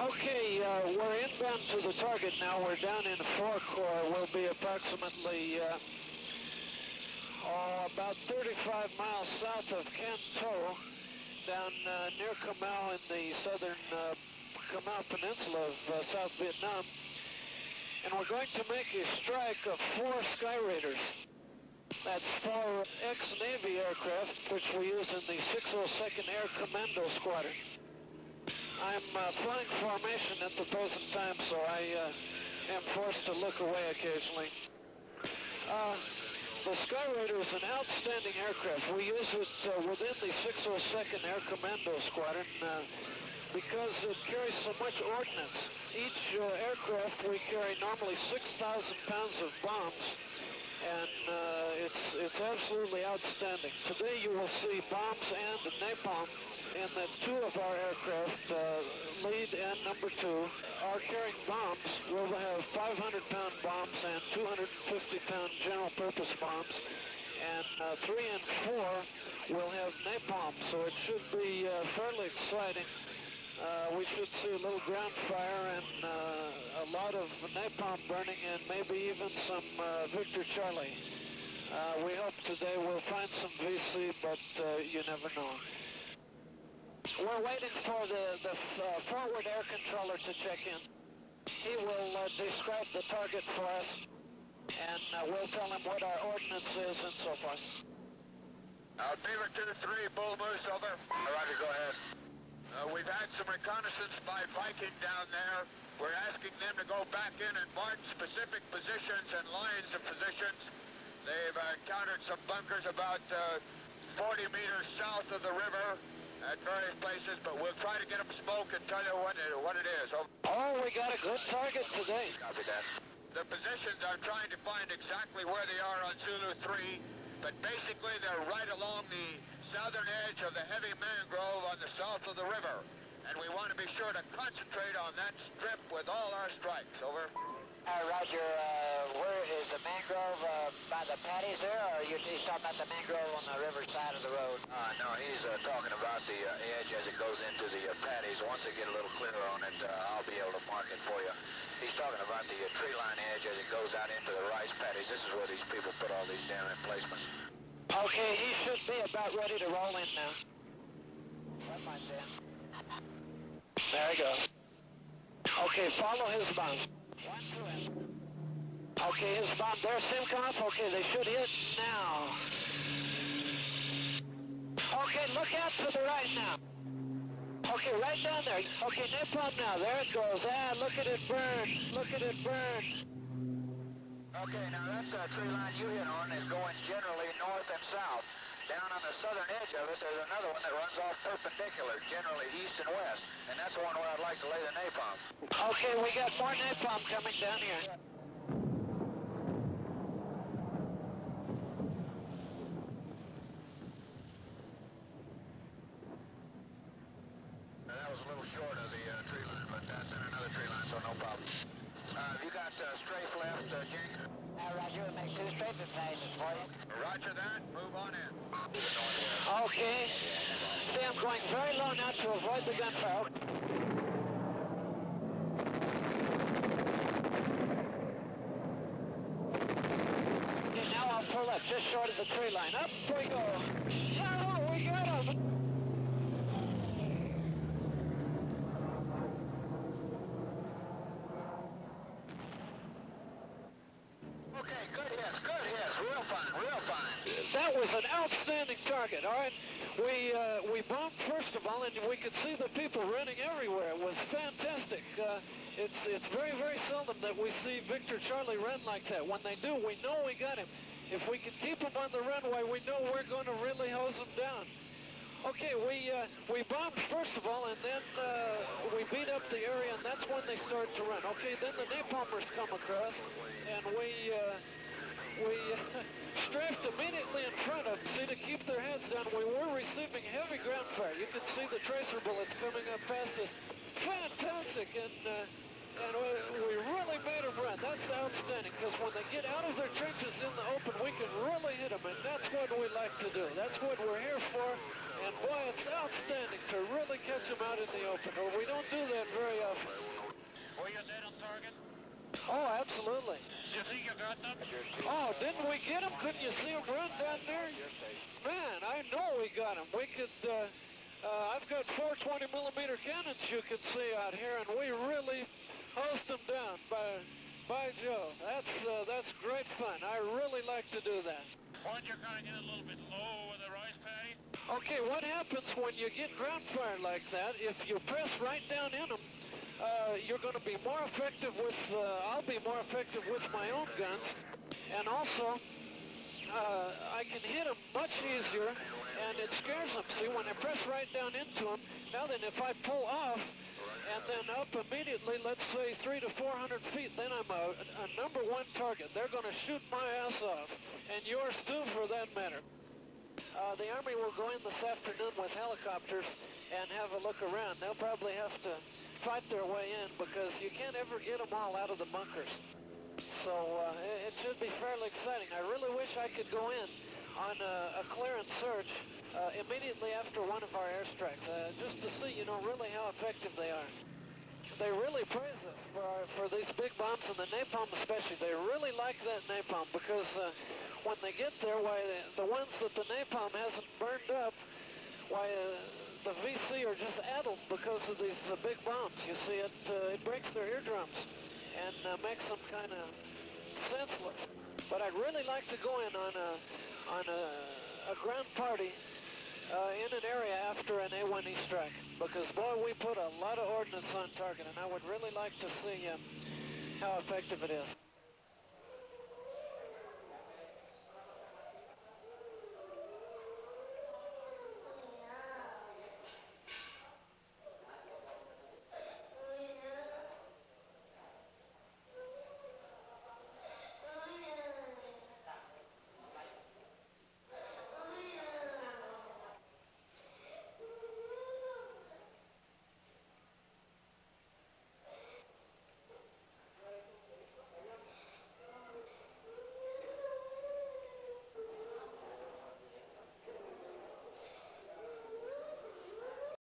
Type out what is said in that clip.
Okay, we're inbound to the target now. We're down in Forecore. We'll be approximately about 35 miles south of Can Tho, down near Camau in the southern Camau Peninsula of South Vietnam. And we're going to make a strike of 4 Sky Raiders. That's 4 ex-Navy aircraft, which we use in the 602nd Air Commando Squadron. I'm flying formation at the present time, so I am forced to look away occasionally. The Sky Raider is an outstanding aircraft. We use it within the 602nd Air Commando Squadron because it carries so much ordnance. Each aircraft we carry normally 6,000 pounds of bombs, and it's absolutely outstanding. Today you will see bombs and napalm in that 2 of our aircraft, lead and number 2, are carrying bombs. We'll have 500-pound bombs and 250-pound general-purpose bombs, and 3 and 4 will have napalm, so it should be fairly exciting. We should see a little ground fire and a lot of napalm burning and maybe even some Victor Charlie. We hope today we'll find some VC, but you never know. We're waiting for the forward air controller to check in. He will describe the target for us, and we'll tell him what our ordnance is and so forth. Beaver 2-3, Bull Moose, over. Roger, go ahead. We've had some reconnaissance by Viking down there. We're asking them to go back in and mark specific positions and lines of positions. They've encountered some bunkers about 40 meters south of the river at various places, but we'll try to get them smoke and tell you what it is. Over. Oh, we got a good target today. Copy that. The positions are trying to find exactly where they are on Zulu 3, but basically they're right along the southern edge of the heavy mangrove on the south of the river. And we want to be sure to concentrate on that strip with all our strikes. Over. Roger, where is the mangrove by the paddies there, or he's talking about the mangrove on the river side of the road? No, he's talking about the edge as it goes into the paddies. Once they get a little clearer on it, I'll be able to mark it for you. He's talking about the tree line edge as it goes out into the rice paddies. This is where these people put all these damn emplacements. Okay, he should be about ready to roll in now. That might be. There he goes. Okay, follow his bomb. 1 to him. Okay, his bomb. There's Simcoff. Okay, they should hit now. Okay, look out to the right now. Okay, right down there. Okay, napalm now. There it goes. Ah, look at it burn. Look at it burn. Okay, now that tree line you hit on is going generally north and south. Down on the southern edge of it, there's another one that runs off perpendicular, generally east and west, and that's the one where I'd like to lay the napalm. Okay, we got more napalm coming down here. That was a little short of the tree line, but that's in another tree line, so no problem. Have you got strafe left, Jink? Roger, we'll make 2 straight passages for you. Roger that. Move on in. Okay. See, I'm going very low now to avoid the gunfire. Okay, now I'll pull up just short of the tree line. Up we go. Yeah, we got him. Okay, good hits, real fine. That was an outstanding target, all right? We bombed first of all, and we could see the people running everywhere. It was fantastic. It's very, very seldom that we see Victor Charlie run like that. When they do, we know we got him. If we can keep him on the runway, we know we're going to really hose him down. Okay, we bombed first of all, and then we beat up the area, and that's when they started to run. Okay, then the napalmers come across, and we strafed immediately in front of them, see, to keep their heads down. We were receiving heavy ground fire. You could see the tracer bullets coming up past us. Fantastic, and and we really made them run. That's outstanding, because when they get out of their trenches in the open, we can really hit them, and that's what we like to do. That's what we're here for, and boy, it's outstanding to really catch them out in the open. Well, we don't do that very often. Were you dead on target? Oh, absolutely. You think you got them? Oh, didn't we get them? Couldn't you see them run down there? Man, I know we got them. We could, I've got 4 20-millimeter cannons you can see out here, and we really hosed them down. By Joe, that's great fun. I really like to do that. Why don't you kind of get a little bit low with the rice paddy? Okay, what happens when you get ground fire like that, if you press right down in them, you're going to be more effective with, I'll be more effective with my own guns, and also I can hit them much easier, and it scares them. See, when I press right down into them, now then if I pull off and then up immediately, let's say 300 to 400 feet, then I'm a number one target. They're going to shoot my ass off, and yours too for that matter. The Army will go in this afternoon with helicopters and have a look around. They'll probably have to fight their way in because you can't ever get them all out of the bunkers. So it should be fairly exciting. I really wish I could go in on a clearance search immediately after one of our airstrikes, just to see, you know, really how effective they are. They really praise us for these big bombs, and the napalm especially. They really like that napalm because when they get there, why, the ones that the napalm hasn't burned up, why, the VC are just addled because of these big bombs. You see, it breaks their eardrums and makes them kind of senseless. But I'd really like to go in on a ground party in an area after an A-1E strike, because boy, we put a lot of ordnance on target, and I would really like to see how effective it is.